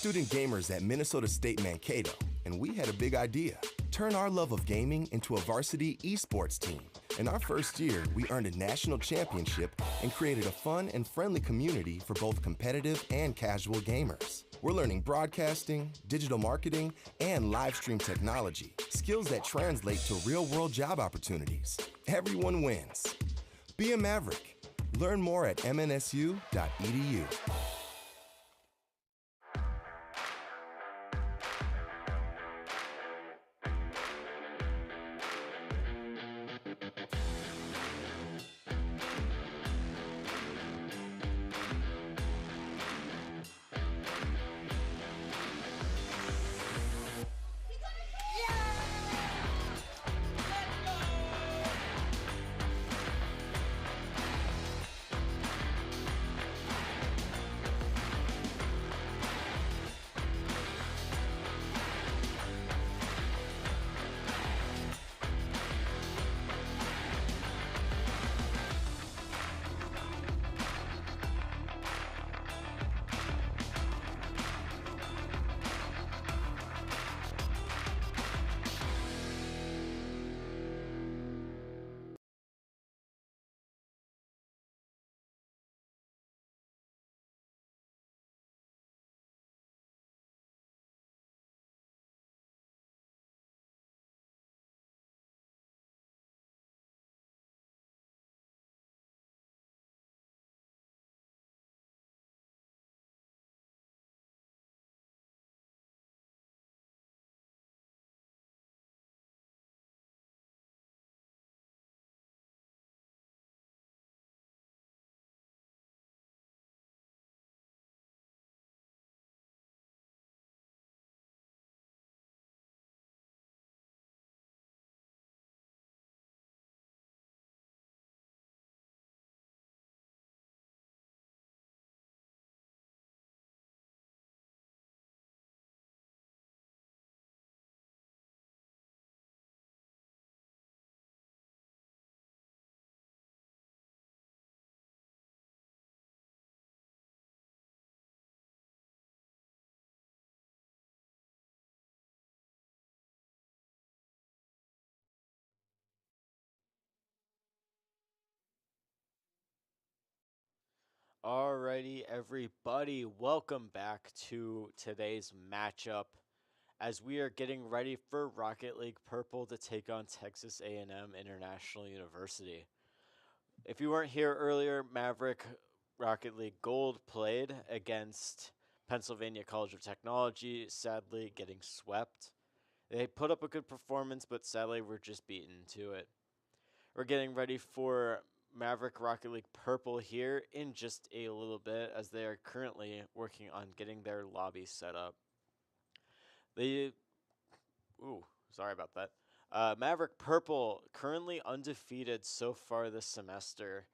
student gamers at Minnesota State Mankato, and we had a big idea. Turn our love of gaming into a varsity esports team. In our first year, we earned a national championship and created a fun and friendly community for both competitive and casual gamers. We're learning broadcasting, digital marketing, and live stream technology, skills that translate to real-world job opportunities. Everyone wins. Be a Maverick. Learn more at MNSU.edu. Alrighty, everybody, welcome back to today's matchup as we are getting ready for Rocket League Purple to take on Texas A&M International University. If you weren't here earlier, Maverick Rocket League Gold played against Pennsylvania College of Technology, sadly getting swept. They put up a good performance, but sadly were just beaten to it. We're getting ready for Maverick Rocket League Purple here in just a little bit as they are currently working on getting their lobby set up. Sorry about that. Maverick Purple currently undefeated so far this semester.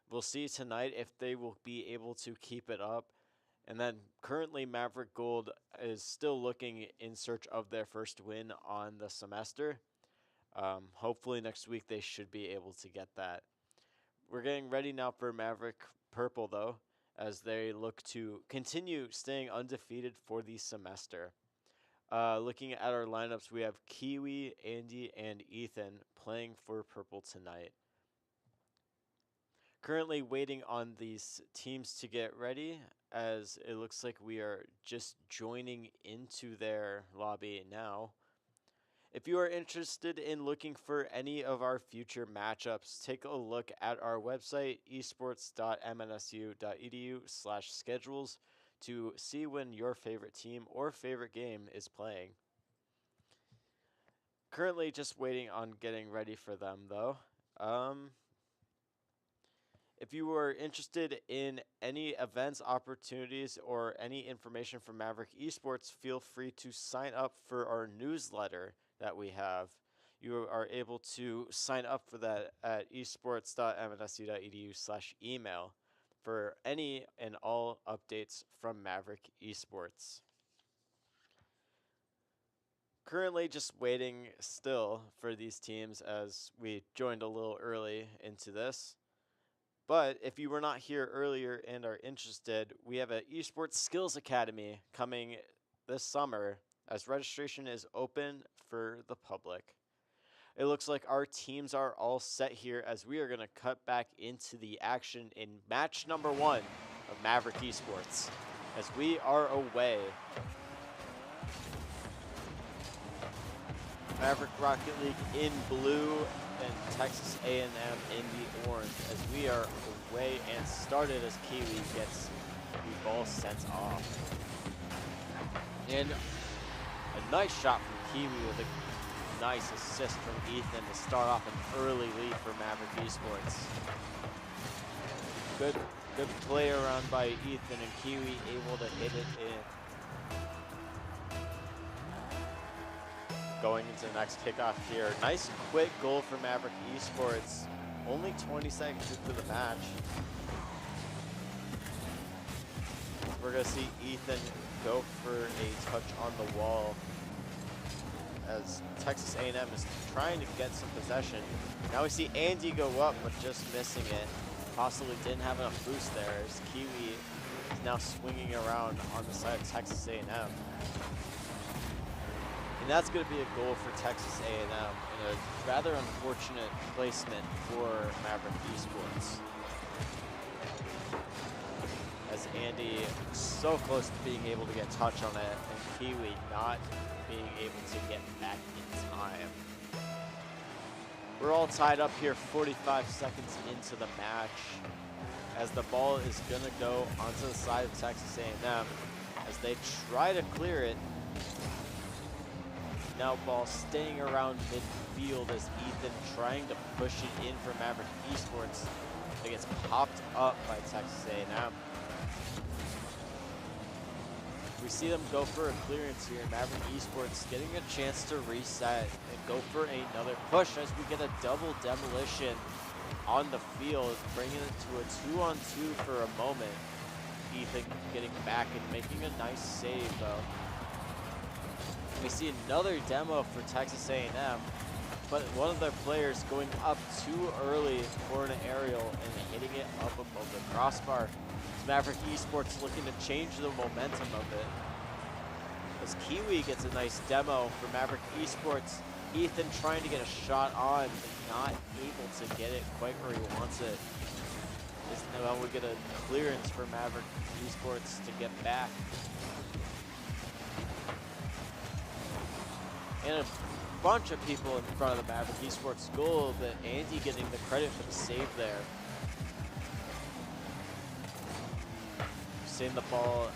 We'll see tonight if they will be able to keep it up. And then currently Maverick Gold is still looking in search of their first win on the semester. Hopefully next week they should be able to get that. We're getting ready now for Maverick Purple, though, as they look to continue staying undefeated for the semester. Looking at our lineups, we have Kiwi, Andy, and Ethan playing for Purple tonight. Currently waiting on these teams to get ready, as it looks like we are just joining into their lobby now. If you are interested in looking for any of our future matchups, take a look at our website, esports.mnsu.edu/schedules, to see when your favorite team or favorite game is playing. Currently just waiting on getting ready for them, though. If you were interested in any events, opportunities, or any information from Maverick Esports, feel free to sign up for our newsletter that we have. You are able to sign up for that at esports.mnsu.edu/email for any and all updates from Maverick Esports. Currently just waiting still for these teams as we joined a little early into this. But if you were not here earlier and are interested, we have an Esports Skills Academy coming this summer, as registration is open for the public. It looks like our teams are all set here as we are going to cut back into the action in match number 1 of Maverick Esports as we are away. Maverick Rocket League in blue and Texas A&M in the orange as we are away and started as Kiwi gets the ball sent off. And a nice shot from Kiwi with a nice assist from Ethan to start off an early lead for Maverick Esports. Good play around by Ethan and Kiwi able to hit it in. Going into the next kickoff here. Nice quick goal for Maverick Esports. Only 20 seconds into the match. We're gonna see Ethan go for a touch on the wall as Texas A&M is trying to get some possession. Now we see Andy go up, but just missing it. Possibly didn't have enough boost there as Kiwi is now swinging around on the side of Texas A&M. And that's going to be a goal for Texas A&M and a rather unfortunate placement for Maverick Esports. As Andy so close to being able to get touch on it and Kiwi not being able to get back in time. We're all tied up here 45 seconds into the match as the ball is going to go onto the side of Texas A&M as they try to clear it. Now ball staying around midfield as Ethan trying to push it in for Maverick Esports. It gets popped up by Texas A&M. We see them go for a clearance here. Maverick Esports getting a chance to reset and go for another push as we get a double demolition on the field, bringing it to a 2-on-2 for a moment. Ethan getting back and making a nice save though. We see another demo for Texas A&M, but one of their players going up too early for an aerial and hitting it up above the crossbar. Maverick Esports looking to change the momentum of it. As Kiwi gets a nice demo for Maverick Esports, Ethan trying to get a shot on, but not able to get it quite where he wants it. Now we get a clearance for Maverick Esports to get back. And a bunch of people in front of the Maverick Esports goal, but Andy getting the credit for the save there. Seeing the ball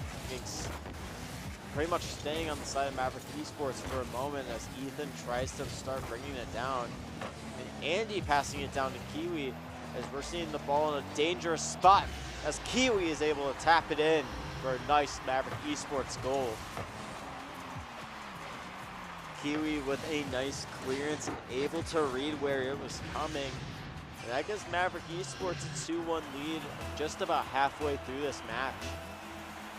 pretty much staying on the side of Maverick Esports for a moment as Ethan tries to start bringing it down. And Andy passing it down to Kiwi as we're seeing the ball in a dangerous spot as Kiwi is able to tap it in for a nice Maverick Esports goal. Kiwi with a nice clearance and able to read where it was coming. And that gives Maverick Esports a 2-1 lead just about halfway through this match.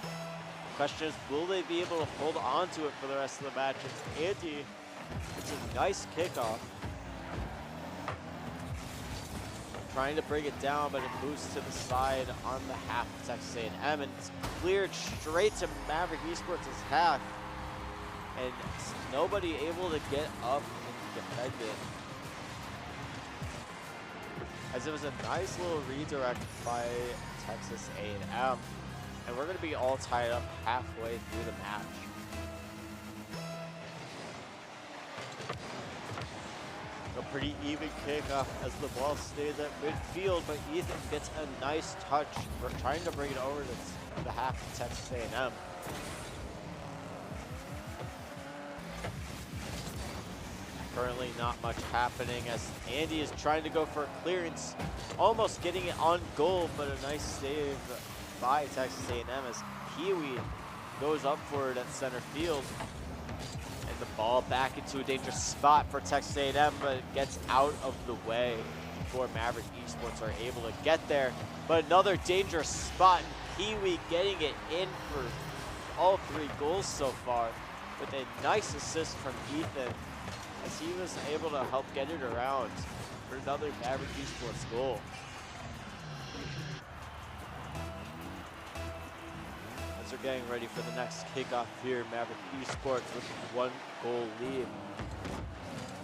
The question is, will they be able to hold on to it for the rest of the match? And Andy, it's a nice kickoff. Trying to bring it down, but it moves to the side on the half of Texas A&M, and it's cleared straight to Maverick Esports' half. And nobody able to get up and defend it. As it was a nice little redirect by Texas A&M. And we're going to be all tied up halfway through the match. A pretty even kickoff as the ball stays at midfield, but Ethan gets a nice touch for trying to bring it over to the half of Texas A&M. Currently not much happening as Andy is trying to go for a clearance, almost getting it on goal, but a nice save by Texas A&M as Kiwi goes up for it at center field. And the ball back into a dangerous spot for Texas A&M, but it gets out of the way before Maverick Esports are able to get there. But another dangerous spot, and Kiwi getting it in for all 3 goals so far with a nice assist from Ethan, as he was able to help get it around for another Maverick Esports goal. As are getting ready for the next kickoff here. Maverick Esports with a 1-goal lead.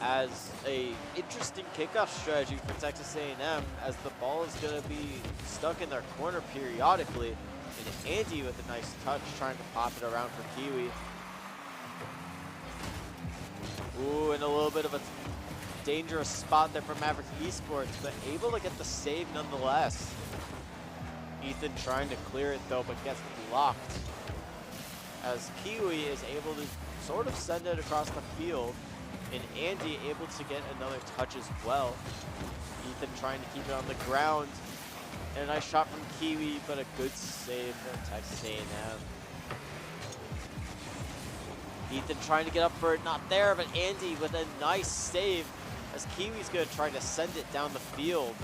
As a interesting kickoff strategy for Texas A&M, as the ball is going to be stuck in their corner periodically. And Andy with a nice touch trying to pop it around for Kiwi. Ooh, and a little bit of a dangerous spot there for Maverick Esports, but able to get the save nonetheless. Ethan trying to clear it though, but gets blocked. As Kiwi is able to sort of send it across the field, and Andy able to get another touch as well. Ethan trying to keep it on the ground. And a nice shot from Kiwi, but a good save from Texas A&M. Ethan trying to get up for it, not there, but Andy with a nice save as Kiwi's going to try to send it down the field.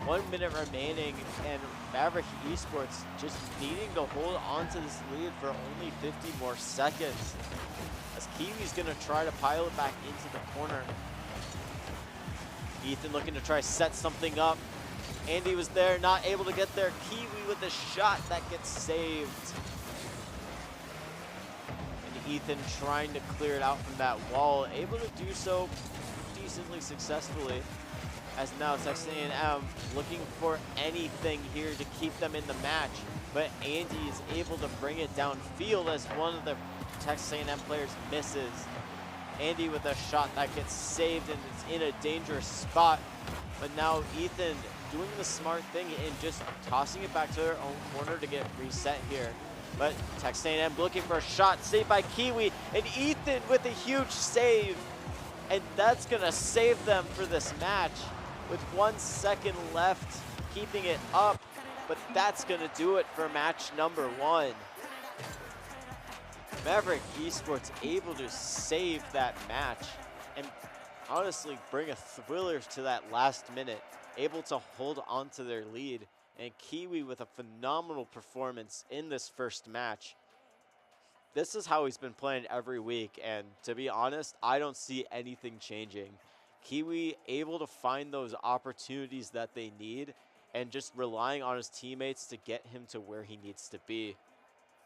1 minute remaining, and Maverick Esports just needing to hold on to this lead for only 50 more seconds. As Kiwi's going to try to pile it back into the corner. Ethan looking to try to set something up. Andy was there, not able to get there. Kiwi with a shot that gets saved. And Ethan trying to clear it out from that wall, able to do so decently successfully. As now Texas A&M looking for anything here to keep them in the match. But Andy is able to bring it downfield as one of the Texas A&M players misses. Andy with a shot that gets saved and it's in a dangerous spot. But now Ethan doing the smart thing and just tossing it back to their own corner to get reset here. But Texas A&M looking for a shot, saved by Kiwi, and Ethan with a huge save. And that's gonna save them for this match with 1 second left, keeping it up. But that's gonna do it for match number 1. Maverick Esports able to save that match and honestly bring a thriller to that last minute, able to hold on to their lead, and Kiwi with a phenomenal performance in this first match. This is how he's been playing every week, and to be honest, I don't see anything changing. Kiwi able to find those opportunities that they need and just relying on his teammates to get him to where he needs to be.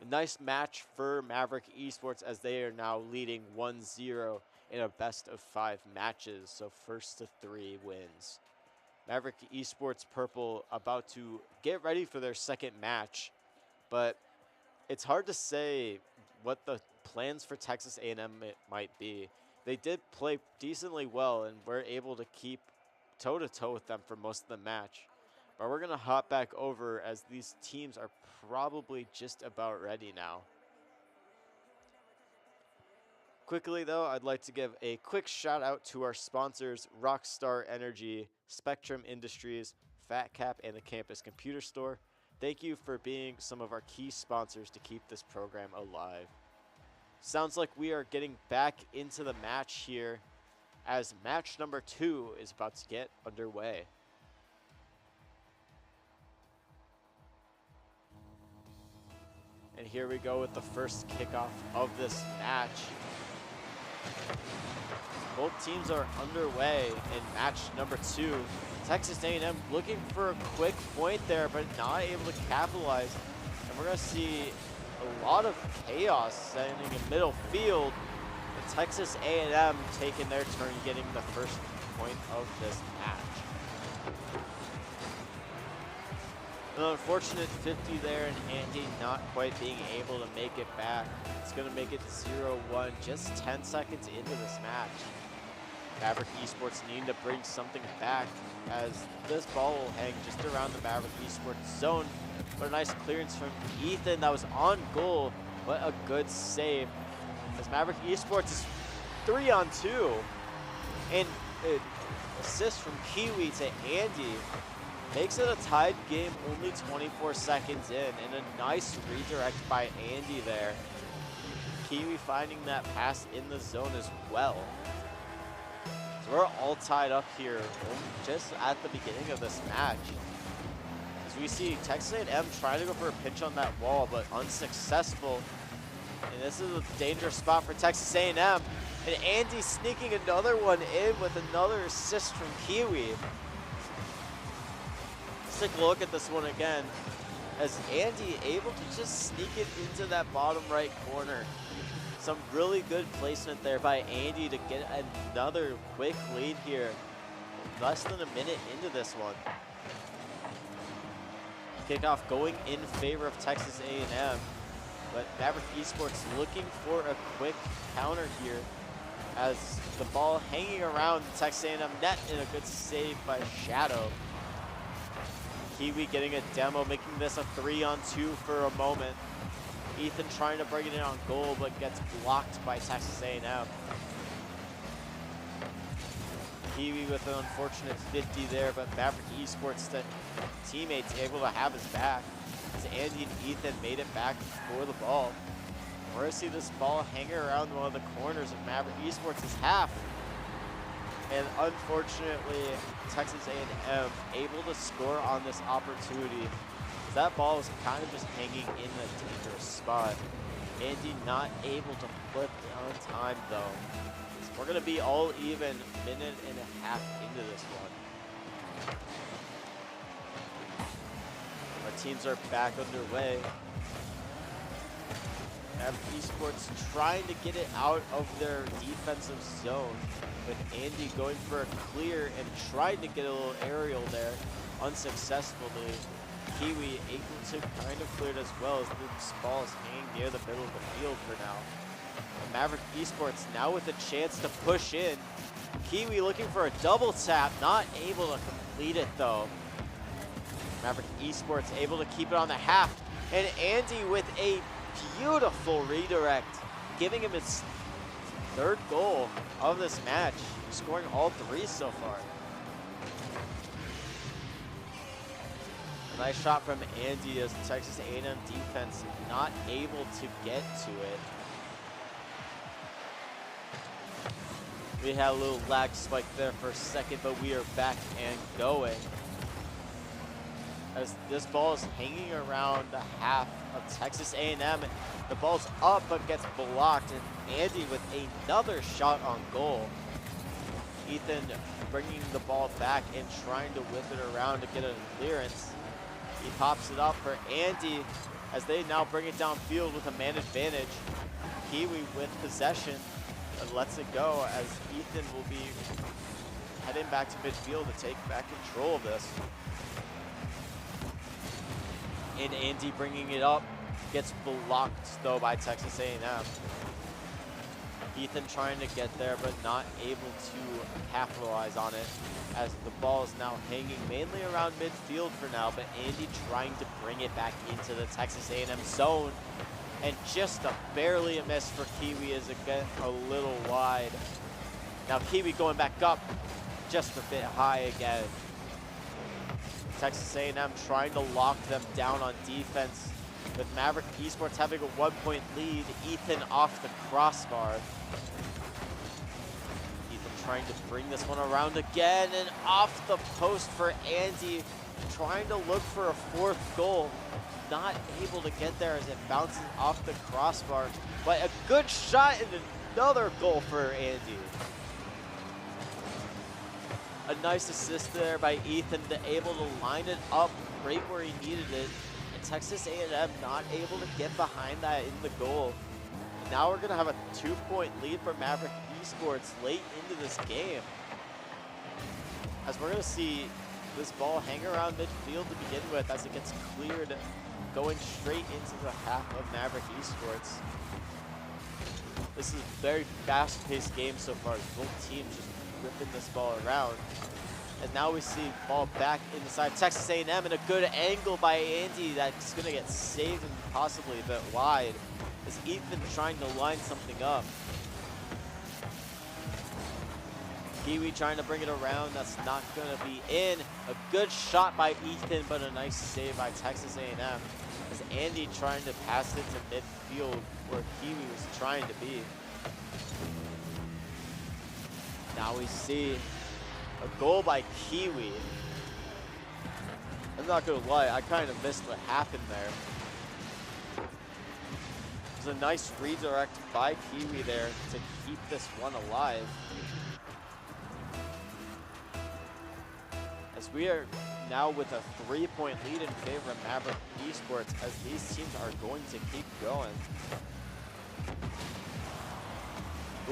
A nice match for Maverick Esports as they are now leading 1-0 in a best of 5 matches, so first to 3 wins. Maverick Esports Purple about to get ready for their second match, but it's hard to say what the plans for Texas A&M might be. They did play decently well and were able to keep toe-to-toe with them for most of the match. But we're going to hop back over as these teams are probably just about ready now. Quickly though, I'd like to give a quick shout out to our sponsors, Rockstar Energy, Spectrum Industries, Fat Cap, and the Campus Computer Store. Thank you for being some of our key sponsors to keep this program alive. Sounds like we are getting back into the match here as match number 2 is about to get underway. And here we go with the first kickoff of this match. Both teams are underway in match number 2. Texas A&M looking for a quick point there, but not able to capitalize. And we're going to see a lot of chaos standing in middle field. And Texas A&M taking their turn getting the first point of this match. An unfortunate 50 there, and Andy not quite being able to make it back. It's going to make it 0-1 just 10 seconds into this match. Maverick Esports needing to bring something back as this ball will hang just around the Maverick Esports zone. But a nice clearance from Ethan that was on goal. What a good save. As Maverick Esports is 3-on-2. And an assist from Kiwi to Andy makes it a tied game only 24 seconds in. And a nice redirect by Andy there. Kiwi finding that pass in the zone as well. So we're all tied up here just at the beginning of this match. As we see Texas A&M trying to go for a pitch on that wall, but unsuccessful. And this is a dangerous spot for Texas A&M. And Andy sneaking another one in with another assist from Kiwi. Let's take a look at this one again. as Andy able to just sneak it into that bottom right corner. Some really good placement there by Andy to get another quick lead here. Less than a minute into this one. Kickoff going in favor of Texas A&M, but Maverick Esports looking for a quick counter here as the ball hanging around the Texas A&M net, and a good save by Shadow. Kiwi getting a demo, making this a 3-on-2 for a moment. Ethan trying to bring it in on goal, but gets blocked by Texas A&M. Kiwi with an unfortunate 50 there, but Maverick Esports teammates able to have his back as Andy and Ethan made it back for the ball. We're going to see this ball hanging around one of the corners of Maverick Esports' half. And unfortunately, Texas A&M able to score on this opportunity. That ball was kind of just hanging in a dangerous spot. Andy not able to flip on time though. So we're going to be all even, minute and a half into this one. Our teams are back underway. Maverick Esports trying to get it out of their defensive zone, with Andy going for a clear and trying to get a little aerial there, unsuccessfully. Kiwi able to kind of clear it as well, as this ball is hanging near the middle of the field for now. And Maverick Esports now with a chance to push in. Kiwi looking for a double tap, not able to complete it though. Maverick Esports able to keep it on the half, and Andy with a beautiful redirect, giving him his third goal of this match, scoring all 3 so far. A nice shot from Andy as the Texas A&M defense not able to get to it. We had a little lag spike there for a second, but we are back and going. As this ball is hanging around the half of Texas A&M. The ball's up but gets blocked, and Andy with another shot on goal. Ethan bringing the ball back and trying to whip it around to get a clearance. He pops it up for Andy as they now bring it downfield with a man advantage. Kiwi with possession and lets it go as Ethan will be heading back to midfield to take back control of this. And Andy bringing it up, gets blocked though by Texas A&M. Ethan trying to get there but not able to capitalize on it as the ball is now hanging mainly around midfield for now, but Andy trying to bring it back into the Texas A&M zone, and just barely a miss for Kiwi as it gets a little wide. Now Kiwi going back up just a bit high again. Texas A&M trying to lock them down on defense, with Maverick Esports having a 1-point lead. Ethan off the crossbar. Ethan trying to bring this one around again, and off the post for Andy, trying to look for a 4th goal. Not able to get there as it bounces off the crossbar, but a good shot and another goal for Andy. A nice assist there by Ethan, able to line it up right where he needed it. And Texas A&M not able to get behind that in the goal. And now we're going to have a 2-point lead for Maverick Esports late into this game, as we're going to see this ball hang around midfield to begin with as it gets cleared, going straight into the half of Maverick Esports. This is a very fast-paced game so far. Both teams just ripping this ball around. And now we see ball back inside Texas A&M, and a good angle by Andy that's going to get saved and possibly a bit wide, as Ethan trying to line something up. Kiwi trying to bring it around, that's not going to be in. A good shot by Ethan, but a nice save by Texas A&M, as Andy trying to pass it to midfield where Kiwi was trying to be. Now we see a goal by Kiwi. I'm not gonna lie, I kind of missed what happened there. It was a nice redirect by Kiwi there to keep this one alive. As we are now with a 3-point lead in favor of Maverick Esports, as these teams are going to keep going.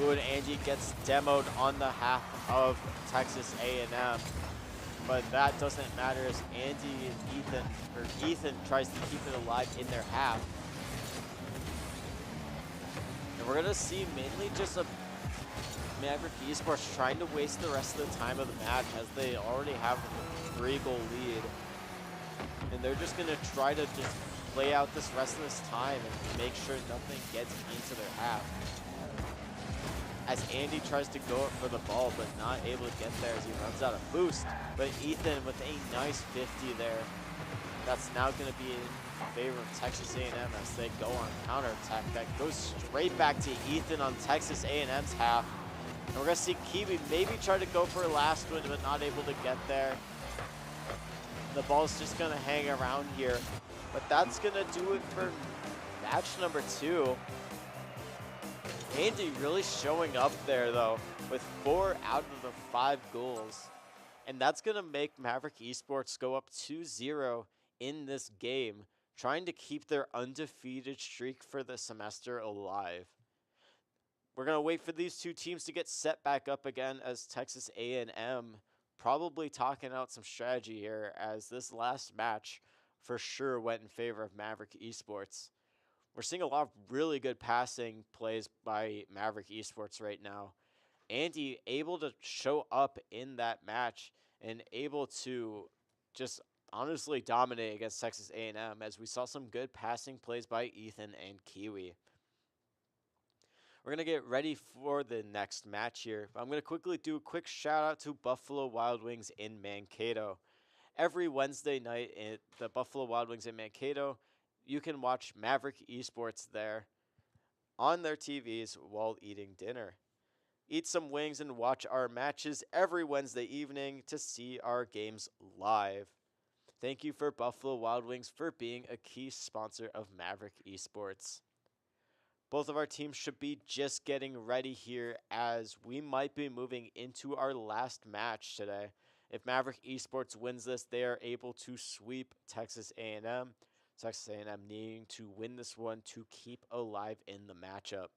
Ooh, and Angie gets demoed on the half of Texas A&M. But that doesn't matter as Andy and Ethan tries to keep it alive in their half. And we're gonna see mainly just a Maverick Esports trying to waste the rest of the time of the match as they already have a 3-goal lead. And they're just gonna try to just play out this rest of this time and make sure nothing gets into their half. As Andy tries to go up for the ball, but not able to get there as he runs out of boost. But Ethan with a nice 50 there. That's now going to be in favor of Texas A&M as they go on counterattack. That goes straight back to Ethan on Texas A&M's half. And we're going to see Kiwi maybe try to go for a last win, but not able to get there. The ball's just going to hang around here. But that's going to do it for match number 2. Andy really showing up there, though, with 4 out of the 5 goals. And that's going to make Maverick Esports go up 2-0 in this game, trying to keep their undefeated streak for the semester alive. We're going to wait for these two teams to get set back up again as Texas A&M probably talking out some strategy here, as this last match for sure went in favor of Maverick Esports. We're seeing a lot of really good passing plays by Maverick Esports right now. Andy able to show up in that match and able to just honestly dominate against Texas A&M, as we saw some good passing plays by Ethan and Kiwi. We're going to get ready for the next match here. I'm going to quickly do a quick shout out to Buffalo Wild Wings in Mankato. Every Wednesday night at the Buffalo Wild Wings in Mankato, you can watch Maverick Esports there on their TVs while eating dinner. Eat some wings and watch our matches every Wednesday evening to see our games live. Thank you for Buffalo Wild Wings for being a key sponsor of Maverick Esports. Both of our teams should be just getting ready here, as we might be moving into our last match today. If Maverick Esports wins this, they are able to sweep Texas A&M. Texas A&M needing to win this one to keep alive in the matchup.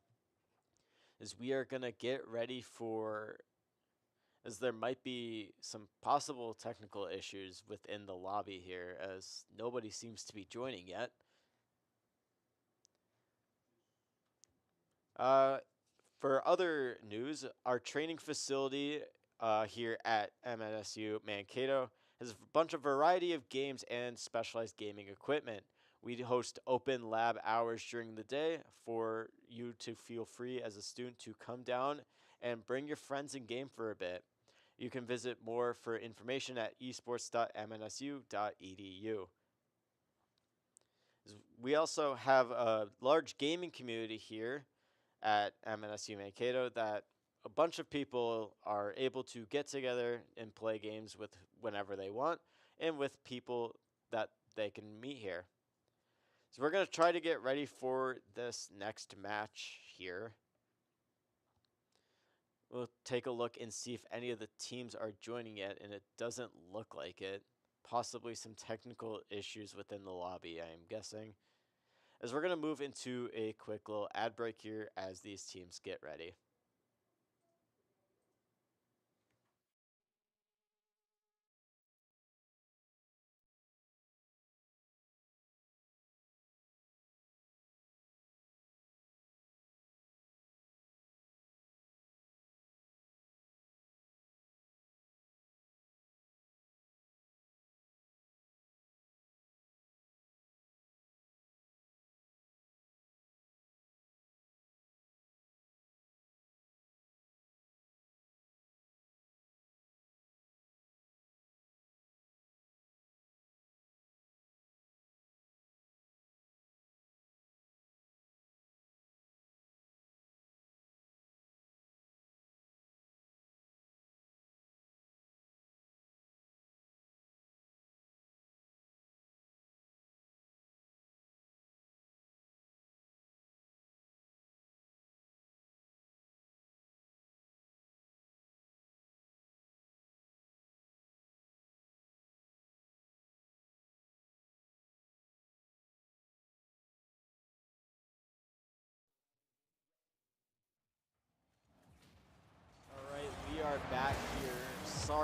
As we are going to get ready for, as there might be some possible technical issues within the lobby here, as nobody seems to be joining yet. For other news, our training facility here at MNSU Mankato has a bunch of variety of games and specialized gaming equipment. We host open lab hours during the day for you to feel free as a student to come down and bring your friends and game for a bit. You can visit more for information at esports.mnsu.edu. We also have a large gaming community here at MNSU Mankato that a bunch of people are able to get together and play games with whenever they want, and with people that they can meet here. So we're going to try to get ready for this next match here. We'll take a look and see if any of the teams are joining yet, and it doesn't look like it. Possibly some technical issues within the lobby, I am guessing. As we're going to move into a quick little ad break here as these teams get ready.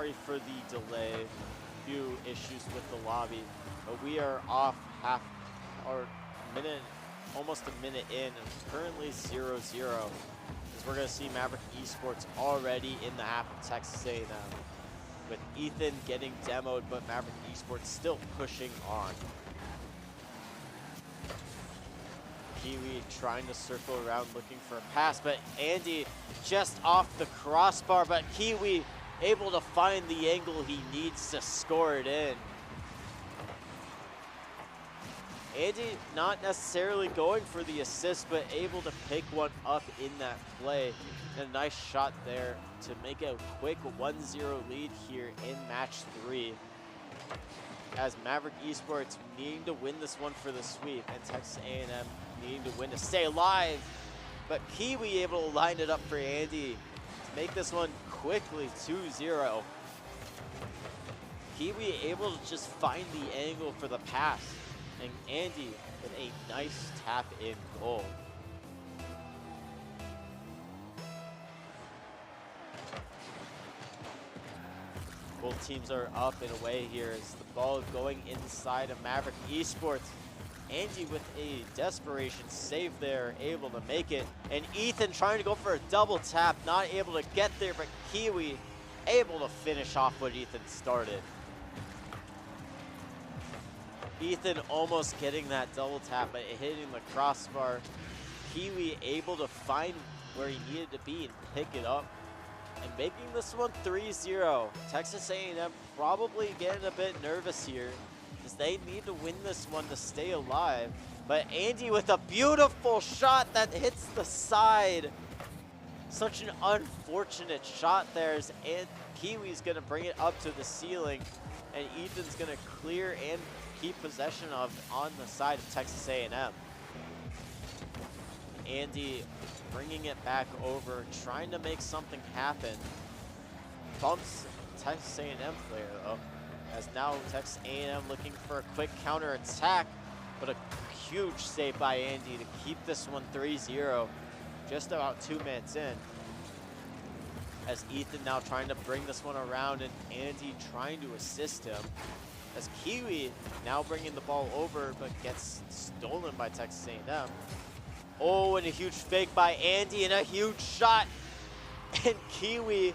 sorry for the delay, few issues with the lobby, but we are off half or minute, almost a minute in, and currently 0-0. As we're gonna see Maverick Esports already in the half of Texas A&M, with Ethan getting demoed, but Maverick Esports still pushing on. Kiwi trying to circle around looking for a pass, but Andy just off the crossbar, but Kiwi able to find the angle he needs to score it in. Andy not necessarily going for the assist, but able to pick one up in that play. And a nice shot there to make a quick 1-0 lead here in match 3. As Maverick Esports needing to win this one for the sweep, and Texas A&M needing to win to stay alive. But Kiwi able to line it up for Andy to make this one quickly 2-0. Kiwi able to just find the angle for the pass, and Andy with a nice tap in goal. Both teams are up and away here as the ball going inside of Maverick Esports. Andy with a desperation save there, able to make it. And Ethan trying to go for a double tap, not able to get there, but Kiwi able to finish off what Ethan started. Ethan almost getting that double tap, but hitting the crossbar. Kiwi able to find where he needed to be and pick it up, and making this one 3-0. Texas A&M probably getting a bit nervous here, as they need to win this one to stay alive. But Andy with a beautiful shot that hits the side. Such an unfortunate shot there, as Kiwi's gonna bring it up to the ceiling, and Ethan's gonna clear and keep possession of on the side of Texas A&M. Andy bringing it back over, trying to make something happen. Bumps Texas A&M player though, as now Texas A&M looking for a quick counter attack, but a huge save by Andy to keep this one 3-0, just about 2 minutes in. As Ethan now trying to bring this one around, and Andy trying to assist him. As Kiwi now bringing the ball over, but gets stolen by Texas A&M. Oh, and a huge fake by Andy and a huge shot. And Kiwi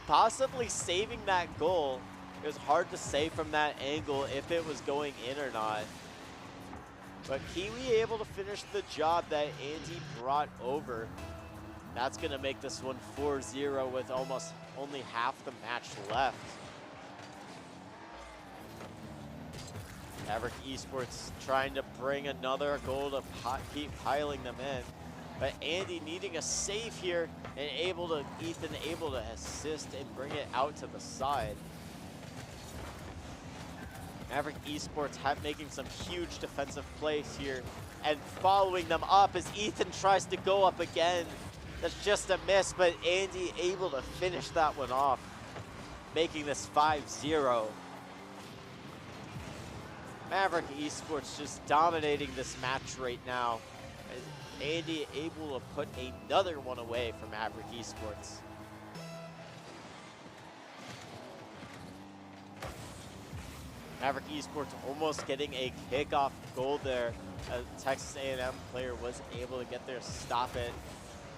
possibly saving that goal. It was hard to say from that angle if it was going in or not. But Kiwi able to finish the job that Andy brought over. That's going to make this one 4-0 with almost only half the match left. Maverick Esports trying to bring another goal to keep piling them in. But Andy needing a save here, and Ethan able to assist and bring it out to the side. Maverick Esports making some huge defensive plays here, and following them up as Ethan tries to go up again. That's just a miss, but Andy able to finish that one off, making this 5-0. Maverick Esports just dominating this match right now. Andy able to put another one away for Maverick Esports. Maverick Esports almost getting a kickoff goal there. A Texas A&M player was able to get there to stop it,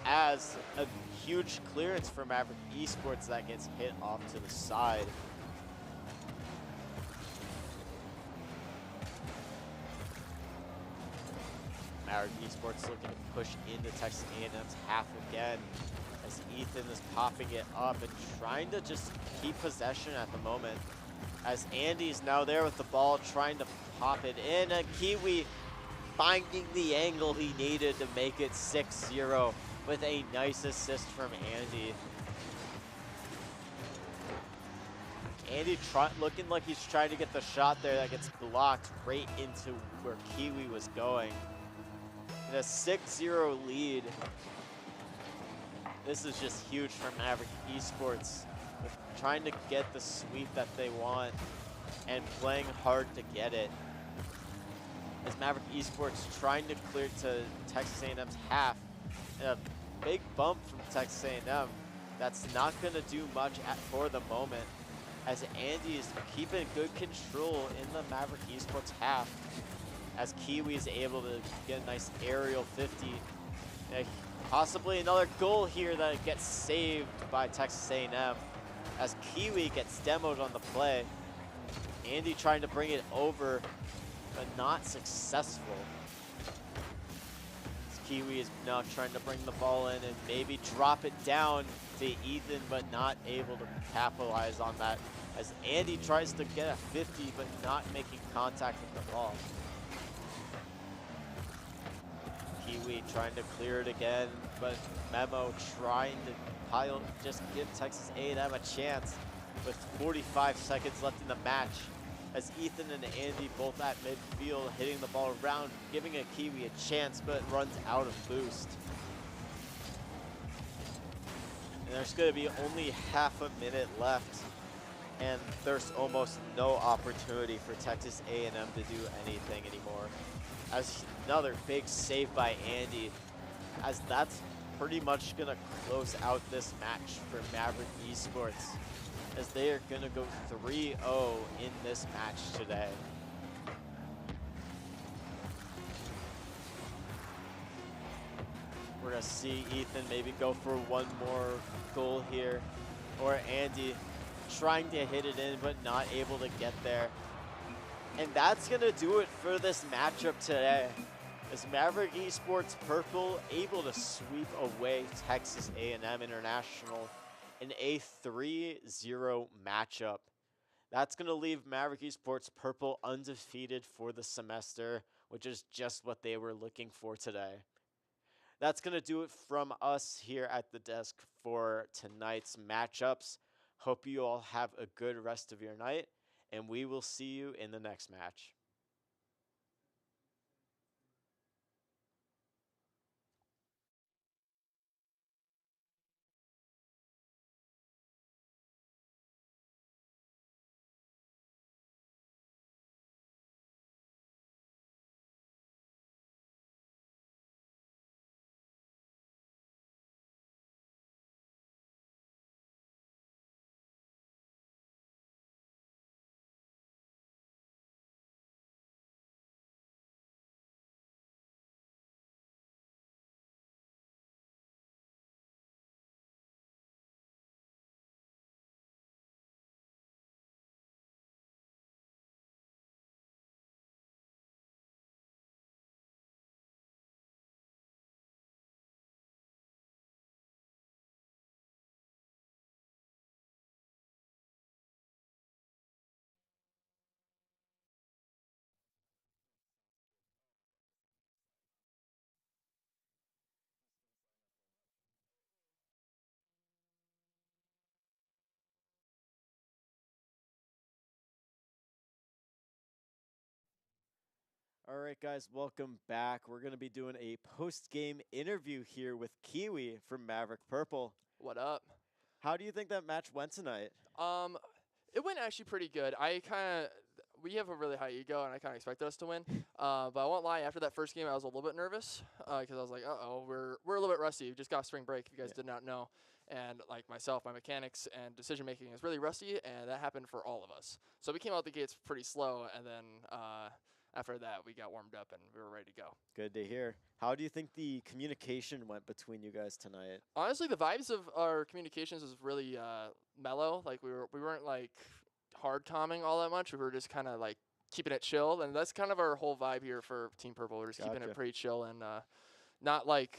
as a huge clearance for Maverick Esports that gets hit off to the side. Maverick Esports looking to push into Texas A&M's half again, as Ethan is popping it up and trying to just keep possession at the moment. As Andy's now there with the ball, trying to pop it in, and Kiwi finding the angle he needed to make it 6-0 with a nice assist from Andy. Andy looking like he's trying to get the shot there that gets blocked right into where Kiwi was going. And a 6-0 lead. This is just huge for Maverick Esports, with trying to get the sweep that they want and playing hard to get it. As Maverick Esports trying to clear to Texas A&M's half, and a big bump from Texas A&M, that's not going to do much for the moment, as Andy is keeping good control in the Maverick Esports half, as Kiwi is able to get a nice aerial 50. Possibly another goal here that gets saved by Texas A&M, as Kiwi gets demoed on the play. Andy trying to bring it over, but not successful. Kiwi is now trying to bring the ball in and maybe drop it down to Ethan, but not able to capitalize on that, as Andy tries to get a 50, but not making contact with the ball. Kiwi trying to clear it again, but Memo trying to just give Texas A&M a chance with 45 seconds left in the match, as Ethan and Andy both at midfield hitting the ball around, giving a Kiwi a chance, but runs out of boost. And there's going to be only half a minute left, and there's almost no opportunity for Texas A&M to do anything anymore. As another big save by Andy, as that's pretty much going to close out this match for Maverick Esports, as they are going to go 3-0 in this match today. We're going to see Ethan maybe go for one more goal here, or Andy trying to hit it in but not able to get there. And that's going to do it for this matchup today, as Maverick Esports Purple able to sweep away Texas A&M International in a 3-0 matchup. That's going to leave Maverick Esports Purple undefeated for the semester, which is just what they were looking for today. That's going to do it from us here at the desk for tonight's matchups. Hope you all have a good rest of your night, and we will see you in the next match. All right, guys, welcome back. We're going to be doing a post-game interview here with Kiwi from Maverick Purple. What up? How do you think that match went tonight? It went actually pretty good. We have a really high ego, and I kind of expected us to win. But I won't lie, after that first game, I was a little bit nervous because I was like, uh-oh, we're a little bit rusty. We just got spring break, if you guys did not know. And like myself, my mechanics and decision-making is really rusty, and that happened for all of us. So we came out the gates pretty slow, and then after that, we got warmed up, and we were ready to go. Good to hear. How do you think the communication went between you guys tonight? Honestly, the vibes of our communications was really mellow. Like we weren't like hard calming all that much. We were just kind of like keeping it chill, and that's kind of our whole vibe here for Team Purple. We're just keeping it pretty chill and not like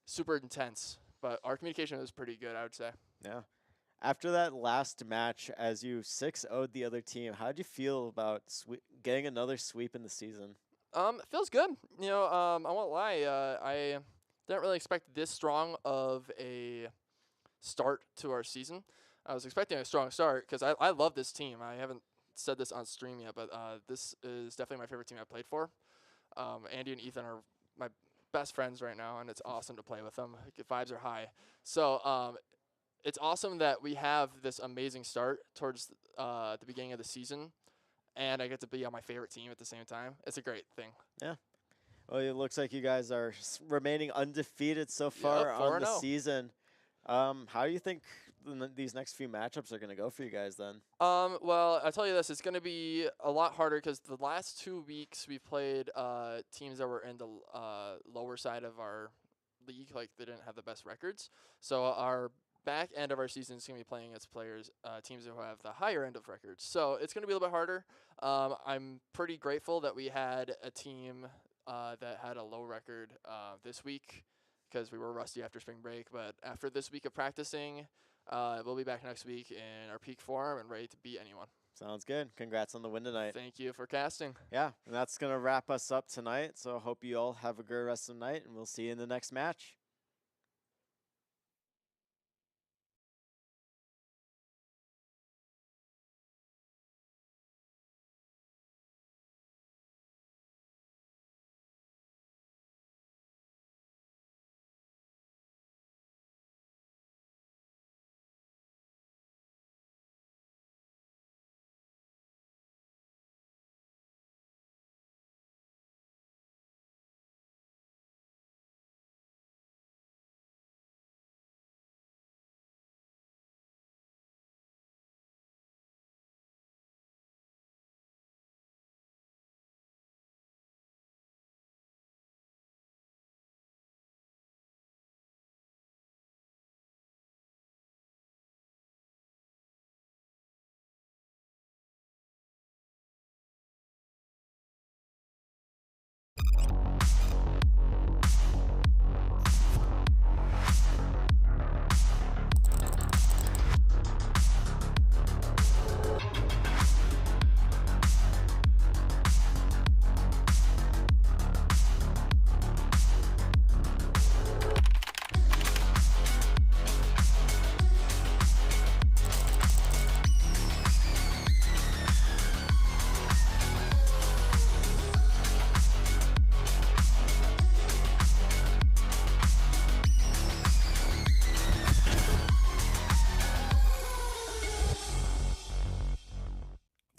super intense. But our communication was pretty good, I would say. Yeah. After that last match, as you 6-0'd the other team, how did you feel about getting another sweep in the season? It feels good. You know, I won't lie. I didn't really expect this strong of a start to our season. I was expecting a strong start because I love this team. I haven't said this on stream yet, but this is definitely my favorite team I played for. Andy and Ethan are my best friends right now, and it's awesome to play with them. The vibes are high. So it's awesome that we have this amazing start towards the beginning of the season, and I get to be on my favorite team at the same time. It's a great thing. Yeah. Well, it looks like you guys are remaining undefeated so far on the season. How do you think these next few matchups are going to go for you guys then? Well, I'll tell you this, it's going to be a lot harder because the last 2 weeks we played teams that were in the lower side of our league, like they didn't have the best records. So our back end of our season is going to be playing against teams who have the higher end of records. So it's going to be a little bit harder. I'm pretty grateful that we had a team that had a low record this week because we were rusty after spring break. But after this week of practicing, we'll be back next week in our peak form and ready to beat anyone. Sounds good. Congrats on the win tonight. Thank you for casting. Yeah, and that's going to wrap us up tonight. So I hope you all have a good rest of the night, and we'll see you in the next match.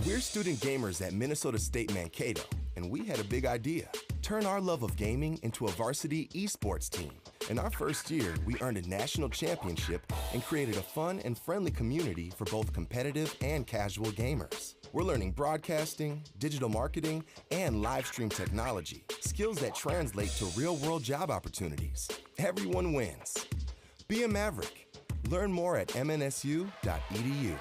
We're student gamers at Minnesota State Mankato, and we had a big idea. Turn our love of gaming into a varsity esports team. In our first year, we earned a national championship and created a fun and friendly community for both competitive and casual gamers. We're learning broadcasting, digital marketing, and live stream technology, skills that translate to real-world job opportunities. Everyone wins. Be a Maverick. Learn more at MNSU.edu.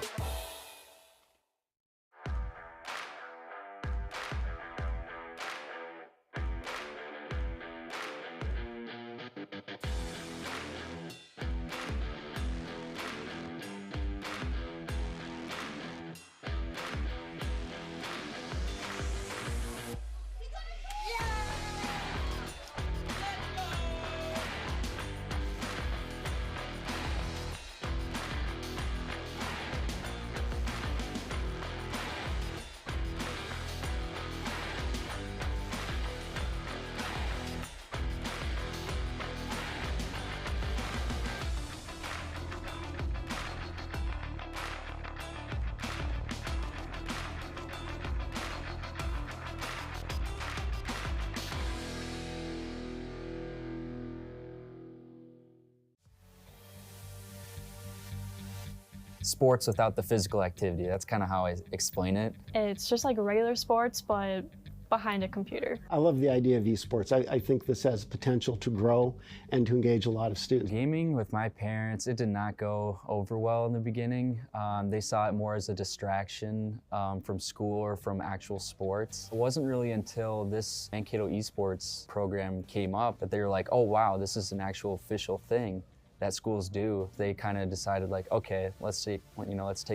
Sports without the physical activity. That's kind of how I explain it. It's just like regular sports, but behind a computer. I love the idea of esports. I think this has potential to grow and to engage a lot of students. Gaming with my parents, it did not go over well in the beginning. They saw it more as a distraction from school or from actual sports. It wasn't really until this Mankato esports program came up that they were like, oh wow, this is an actual official thing that schools do. They kind of decided like, okay, let's take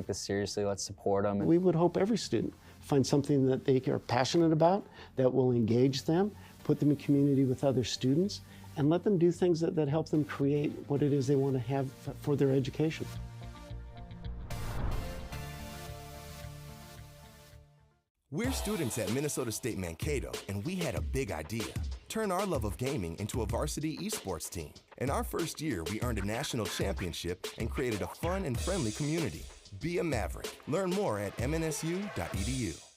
this seriously, let's support them. We would hope every student finds something that they are passionate about, that will engage them, put them in community with other students, and let them do things that help them create what it is they want to have for their education. We're students at Minnesota State Mankato, and we had a big idea. Turn our love of gaming into a varsity esports team. In our first year, we earned a national championship and created a fun and friendly community. Be a Maverick. Learn more at MNSU.edu.